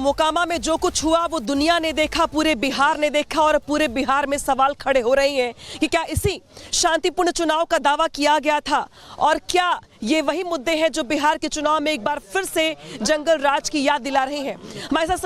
मोकामा में जो कुछ हुआ वो दुनिया ने देखा, पूरे बिहार ने देखा और पूरे बिहार में सवाल खड़े हो रहे हैं कि क्या इसी शांतिपूर्ण चुनाव का दावा किया गया था और क्या ये वही मुद्दे हैं जो बिहार के चुनाव में एक बार फिर से जंगल राज की याद दिला रहे हैं। हमारे साथ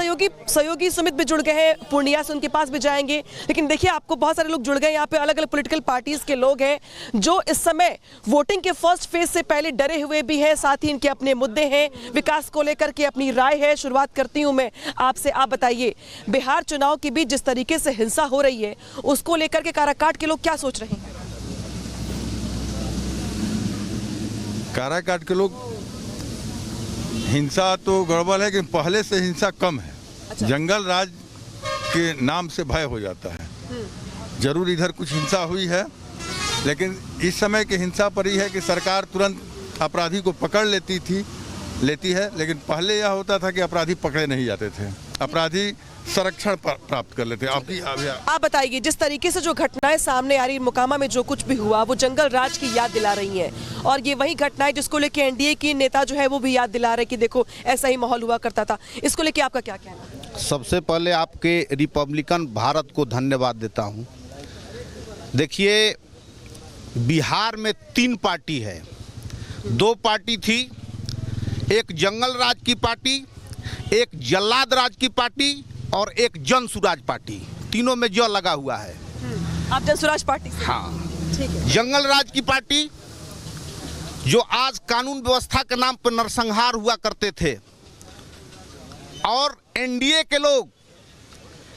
सहयोगी सुमित भी जुड़ गए हैं, पूर्णिया से उनके पास भी जाएंगे। लेकिन देखिए, आपको बहुत सारे लोग जुड़ गए, यहाँ पे अलग अलग पॉलिटिकल पार्टीज के लोग हैं जो इस समय वोटिंग के फर्स्ट फेज से पहले डरे हुए भी हैं, साथ ही इनके अपने मुद्दे हैं, विकास को लेकर के अपनी राय है। शुरुआत करती हूँ मैं आपसे, आप बताइए बिहार चुनाव के बीच जिस तरीके से हिंसा हो रही है उसको लेकर के काराकाट के लोग क्या सोच रहे हैं? काराकाट के लोग, हिंसा तो गड़बड़ है कि पहले से हिंसा कम है। अच्छा। जंगल राज के नाम से भय हो जाता है। जरूर इधर कुछ हिंसा हुई है, लेकिन इस समय की हिंसा पर ही है कि सरकार तुरंत अपराधी को पकड़ लेती है, लेकिन पहले यह होता था कि अपराधी पकड़े नहीं जाते थे, अपराधी संरक्षण प्राप्त कर लेते। आप बताइए, जिस तरीके से जो घटनाएं सामने आ रही, मोकामा में जो कुछ भी हुआ वो जंगल राज की याद दिला रही हैं और ये वही घटनाएं जिसको लेके एनडीए की नेता जो है वो भी याद दिला रहे कि देखो ऐसा ही माहौल हुआ करता था। इसको लेके आपका क्या कहना है? सबसे पहले आपके रिपब्लिकन भारत को धन्यवाद देता हूँ। देखिए, बिहार में 3 पार्टी है, 2 पार्टी थी, एक जंगल राज की पार्टी, एक जल्लाद राज की पार्टी और एक जन सुराज पार्टी। तीनों में जो लगा हुआ है। आप जन सुराज पार्टी से? हाँ, ठीक है। जंगल राज की पार्टी जो आज कानून व्यवस्था के नाम पर नरसंहार हुआ करते थे, और एनडीए के लोग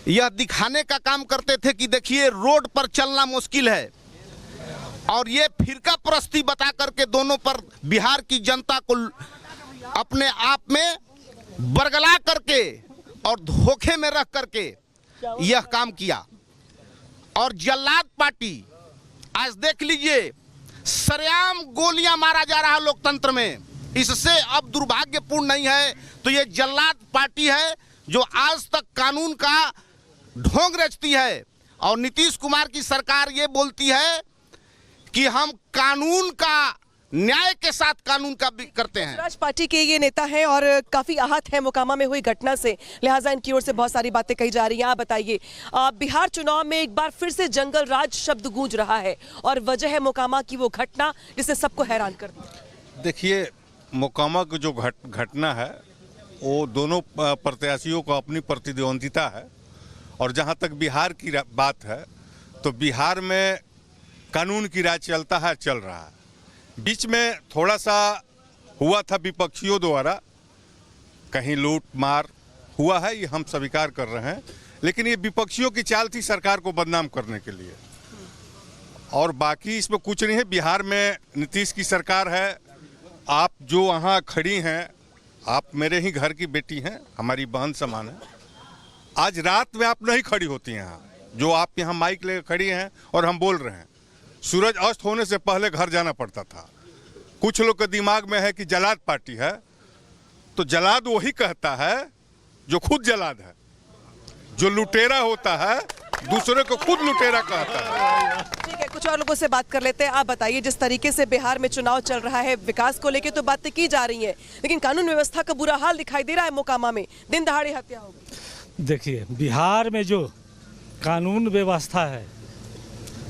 यह दिखाने का काम करते थे कि देखिए रोड पर चलना मुश्किल है, और ये फिरका परस्ती बता करके दोनों पर बिहार की जनता को अपने आप में बरगला करके और धोखे में रख करके यह काम किया। और जल्लाद पार्टी, आज देख लीजिए, सरेआम गोलियां मारा जा रहा है लोकतंत्र में। इससे अब दुर्भाग्यपूर्ण नहीं है तो ये जल्लाद पार्टी है जो आज तक कानून का ढोंग रचती है। और नीतीश कुमार की सरकार ये बोलती है कि हम कानून का, न्याय के साथ कानून का भी करते हैं। राज पार्टी के ये नेता हैं और काफी आहत है मोकामा में हुई घटना से, लिहाजा इनकी ओर से बहुत सारी बातें कही जा रही हैं। आप बताइए, बिहार चुनाव में एक बार फिर से जंगल राज शब्द गूंज रहा है और वजह है मोकामा की वो घटना जिसने सबको हैरान कर दिया। देखिए, मोकामा की जो घटना है वो दोनों प्रत्याशियों को अपनी प्रतिद्वंदिता है, और जहाँ तक बिहार की बात है तो बिहार में कानून की राज चलता है, चल रहा है। बीच में थोड़ा सा हुआ था विपक्षियों द्वारा, कहीं लूट मार हुआ है, ये हम स्वीकार कर रहे हैं, लेकिन ये विपक्षियों की चाल थी सरकार को बदनाम करने के लिए, और बाकी इसमें कुछ नहीं है। बिहार में नीतीश की सरकार है। आप जो वहाँ खड़ी हैं, आप मेरे ही घर की बेटी हैं, हमारी बहन समान है। आज रात में आप नहीं खड़ी होती हैं यहाँ, जो आप यहाँ माइक लेकर खड़ी हैं और हम बोल रहे हैं। सूरज अस्त होने से पहले घर जाना पड़ता था। कुछ लोग के दिमाग में है कि जलाद पार्टी है, तो जलाद वही कहता है जो खुद जलाद है, जो लुटेरा होता है दूसरे को खुद लुटेरा कहता है। ठीक है, कुछ और लोगों से बात कर लेते हैं। आप बताइए, जिस तरीके से बिहार में चुनाव चल रहा है, विकास को लेकर तो बातें की जा रही हैं, लेकिन कानून व्यवस्था का बुरा हाल दिखाई दे रहा है। मोकामा में दिन दहाड़े हत्या हो गई। देखिए, बिहार में जो कानून व्यवस्था है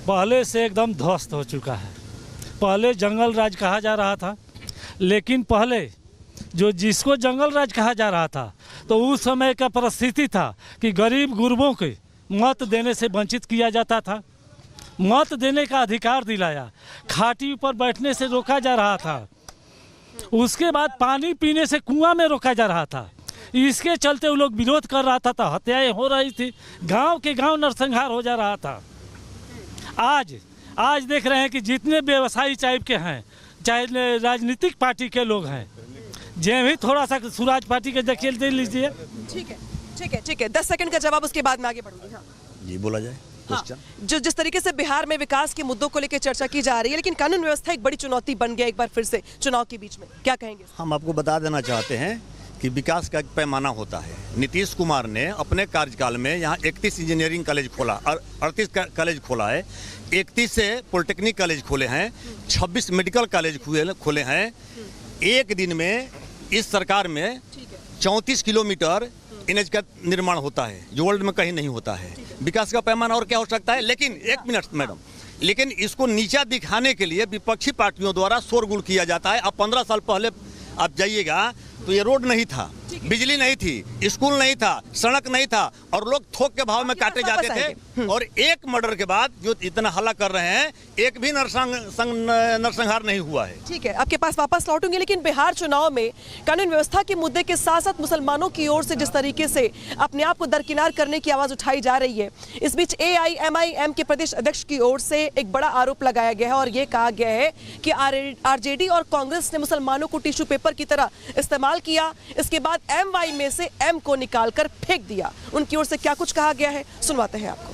पहले से एकदम ध्वस्त हो चुका है। पहले जंगल राज कहा जा रहा था, लेकिन पहले जिसको जंगल राज कहा जा रहा था तो उस समय का परिस्थिति था कि गरीब गुरबों के मत देने से वंचित किया जाता था, मत देने का अधिकार दिलाया, खाटी पर बैठने से रोका जा रहा था, उसके बाद पानी पीने से कुआं में रोका जा रहा था। इसके चलते वो लोग विरोध कर रहा था, तो हत्याएं हो रही थी, गांव के गांव नरसंहार हो जा रहा था। आज देख रहे हैं कि जितने व्यवसायी टाइप के हैं, चाहे राजनीतिक पार्टी के लोग हैं, जे भी थोड़ा सा सुराज पार्टी के देखिए दे लीजिए। ठीक है 10 सेकंड का जवाब, उसके बाद में आगे बढ़ूंगी। हाँ जी, बोला जाए। हाँ, जो जिस तरीके से बिहार में विकास के मुद्दों को लेकर चर्चा की जा रही है, लेकिन कानून व्यवस्था एक बड़ी चुनौती बन गया एक बार फिर से चुनाव के बीच में, क्या कहेंगे? हम आपको बता देना चाहते हैं कि विकास का एक पैमाना होता है। नीतीश कुमार ने अपने कार्यकाल में यहाँ 31 इंजीनियरिंग कॉलेज खोला और 38 कॉलेज खोला है, 31 से पॉलिटेक्निक कॉलेज खोले हैं, 26 मेडिकल कॉलेज खोले हैं। एक दिन में इस सरकार में 34 किलोमीटर इनेज का निर्माण होता है जो वर्ल्ड में कहीं नहीं होता है। विकास का पैमाना और क्या हो सकता है? लेकिन एक मिनट मैडम, लेकिन इसको नीचा दिखाने के लिए विपक्षी पार्टियों द्वारा शोरगुल किया जाता है। अब 15 साल पहले आप जाइएगा तो ये रोड नहीं था, बिजली नहीं थी, स्कूल नहीं था, सड़क नहीं था और लोग थोक के भाव में काटे जाते थे। और एक मर्डर के बाद जो इतना हल्ला कर रहे हैं, एक भी नरसंहार नहीं हुआ है। ठीक है, आपके पास वापस लौटूंगी, लेकिन बिहार चुनाव में कानून व्यवस्था के मुद्दे के साथ साथ मुसलमानों की ओर से जिस तरीके से अपने आप को दरकिनार करने की आवाज उठाई जा रही है, इस बीच AIMIM के प्रदेश अध्यक्ष की ओर से एक बड़ा आरोप लगाया गया है और ये कहा गया है कि RJD और कांग्रेस ने मुसलमानों को टिश्यू पेपर की तरह इस्तेमाल किया, इसके बाद MY में से M को निकालकर फेंक दिया। उनकी ओर से क्या कुछ कहा गया है, सुनवाते हैं आपको।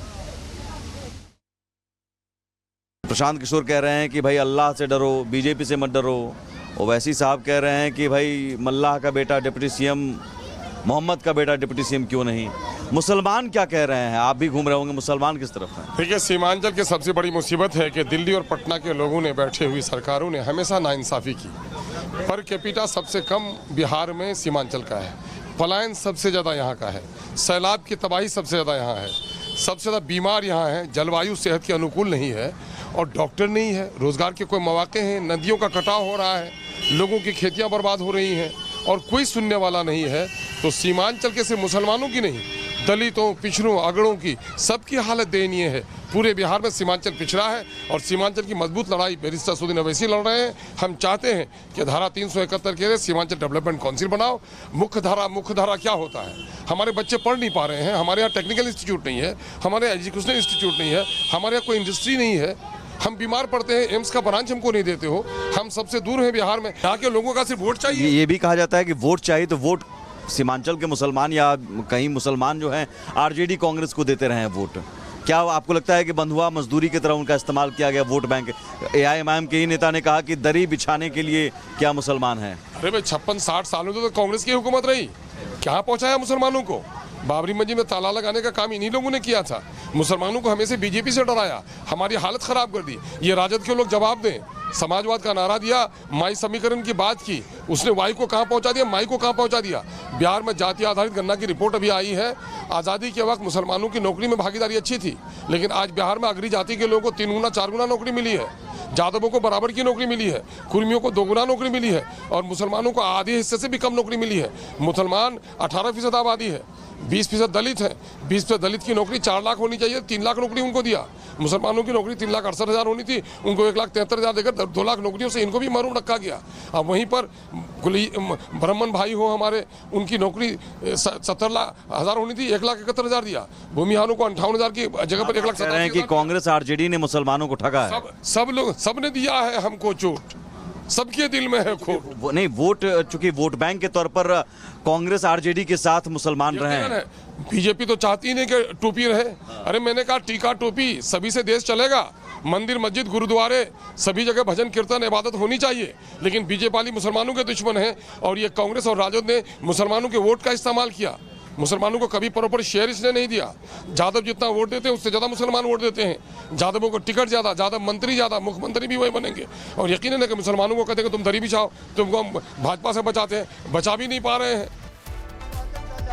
प्रशांत किशोर कह रहे हैं कि भाई अल्लाह से डरो, बीजेपी से मत डरो। ओवैसी साहब कह रहे हैं कि भाई मल्लाह का बेटा डिप्टी CM, मोहम्मद का बेटा डिप्टी CM क्यों नहीं। मुसलमान क्या कह रहे हैं? आप भी घूम रहे होंगे, मुसलमान किस तरफ हैं? देखिए, सीमांचल की सबसे बड़ी मुसीबत है कि दिल्ली और पटना के लोगों ने, बैठे हुई सरकारों ने हमेशा नाइंसाफ़ी की। पर कैपिटा सबसे कम बिहार में सीमांचल का है, पलायन सबसे ज़्यादा यहाँ का है, सैलाब की तबाही सबसे ज़्यादा यहाँ है, सबसे ज़्यादा बीमार यहाँ है, जलवायु सेहत के अनुकूल नहीं है और डॉक्टर नहीं है, रोज़गार के कोई मौके हैं, नदियों का कटाव हो रहा है, लोगों की खेतियाँ बर्बाद हो रही हैं और कोई सुनने वाला नहीं है। तो सीमांचल के सिर्फ मुसलमानों की नहीं, दलितों, पिछड़ों, अगड़ों की सबकी हालत दयनीय है। पूरे बिहार में सीमांचल पिछड़ा है और सीमांचल की मजबूत लड़ाई बैरिस्टर असदुद्दीन ओवैसी लड़ रहे हैं। हम चाहते हैं कि धारा 371 के लिए सीमांचल डेवलपमेंट काउंसिल बनाओ। मुख्य धारा क्या होता है? हमारे बच्चे पढ़ नहीं पा रहे हैं, हमारे यहाँ टेक्निकल इंस्टीट्यूट नहीं है, हमारे एजुकेशनल इंस्टीट्यूट नहीं है, हमारे यहाँ कोई इंडस्ट्री नहीं है, हम बीमार पड़ते हैं, एम्स का ब्रांच हमको नहीं देते हो, हम सबसे दूर हैं बिहार में। यहाँ के लोगों का सिर्फ वोट चाहिए। ये भी कहा जाता है कि वोट चाहिए तो वोट सीमांचल के मुसलमान या कहीं मुसलमान जो हैं RJD कांग्रेस को देते रहे हैं वोट। क्या आपको लगता है कि बंधुआ मजदूरी की तरह उनका इस्तेमाल किया गया वोट बैंक? AIMIM के ही नेता ने कहा कि दरी बिछाने के लिए क्या मुसलमान हैं? अरे भाई, 56-60 सालों तो कांग्रेस की हुकूमत रही, क्या पहुंचाया मुसलमानों को? बाबरी मस्जिद में ताला लगाने का काम इन्हीं लोगों ने किया था। मुसलमानों को हमेशा बीजेपी से डराया, हमारी हालत खराब कर दी। ये राजद के लोग जवाब दें। समाजवाद का नारा दिया, माई समीकरण की बात की, उसने वाई को कहाँ पहुँचा दिया, माई को कहाँ पहुँचा दिया। बिहार में जाति आधारित गणना की रिपोर्ट अभी आई है। आज़ादी के वक्त मुसलमानों की नौकरी में भागीदारी अच्छी थी, लेकिन आज बिहार में अगड़ी जाति के लोगों को 3 गुना 4 गुना नौकरी मिली है, जादवों को बराबर की नौकरी मिली है, कुर्मियों को 2 गुना नौकरी मिली है और मुसलमानों को आधे हिस्से से भी कम नौकरी मिली है। मुसलमान 18% आबादी है, 20% दलित है, 20% दलित की नौकरी 4 लाख होनी चाहिए, 3 लाख नौकरी उनको दिया। मुसलमानों की नौकरी 3,68,000 होनी थी, उनको 1,73,000 देकर 2 लाख नौकरियों से इनको भी महरूम रखा गया। अब वहीं पर ब्राह्मण भाई हो हमारे, उनकी नौकरी 70,000 होनी थी, 1,71,000 दिया। भूमिहारों को 58,000 की जगह पर 1,70,000 कह रहे हैं कि कांग्रेस RJD ने मुसलमानों को ठगा है। सब ने दिया है हमको चोट, सबके दिल में है खोट। नहीं, वोट चूंकि वोट बैंक के तौर पर कांग्रेस RJD के साथ मुसलमान रहे हैं। बीजेपी तो चाहती नहीं कि टोपी रहे। अरे मैंने कहा टीका टोपी सभी से देश चलेगा, मंदिर मस्जिद गुरुद्वारे सभी जगह भजन कीर्तन इबादत होनी चाहिए, लेकिन बीजेपी मुसलमानों के दुश्मन है और ये कांग्रेस और राजद ने मुसलमानों के वोट का इस्तेमाल किया। मुसलमानों को कभी प्रॉपर शेयर इसने नहीं दिया। जादव जितना वोट देते हैं उससे ज़्यादा मुसलमान वोट देते हैं। जादवों को टिकट ज़्यादा, जादव मंत्री ज़्यादा, मुख्यमंत्री भी वही बनेंगे। और यकीनन है कि मुसलमानों को कहते हैं कि तुम दरी बिछाओ, तुमको हम भाजपा से बचाते हैं, बचा भी नहीं पा रहे हैं।